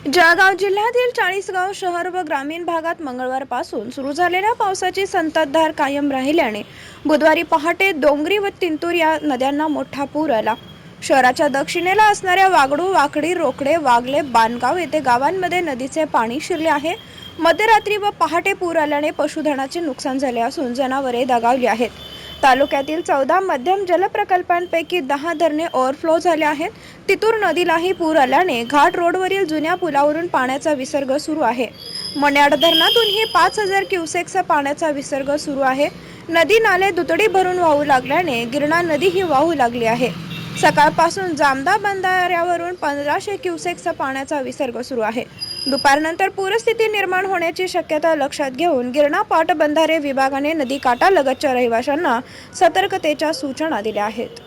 जळगाव जिल्ह्यातील चाळीसगाव शहर व ग्रामीण भागात मंगळवारपासून सुरू झालेल्या पावसाची संततधार कायम राहिल्याने बुधवारी पहाटे डोंगरी व तिंतूर या नद्यांना मोठा पूर आला। शहराच्या दक्षिणेला असणाऱ्या वागडू, वाकडी, रोकडे, वागले, बांधगाव येथे गावांमध्ये नदीचे पाणी शिरले आहे। मध्यरात्री व पहाटे पूर आल्याने पशुधनाचे नुकसान झाले असून जनावरे दगावली आहेत। तालुक्यातील 14 मध्यम जलप्रकल्पांपैकी 10 धरणे ओव्हरफ्लो झाले आहेत। तितूर नदीलाही पूर आल्याने घाट रोडवरील जुन्या पुलावरून पाण्याचा विसर्ग सुरू आहे। मण्याड धरणातूनही 5000 क्युसेक्स पाण्याचा विसर्ग सुरू आहे। नदी नाले दुतडी भरून वाहू लागल्याने गिरणा नदीही वाहू लागली आहे। सकाळपासून जामदा बंधाऱ्यावरून 1500 क्युसेक्स पाण्याचा विसर्ग सुरू आहे। दुपारनंतर पूरस्थिती निर्माण होण्याची शक्यता लक्षात घेऊन गिरणा पाटबंधारे विभागाने नदीकाठालगतच्या रहिवाशांना सतर्कतेच्या सूचना दिल्या आहेत।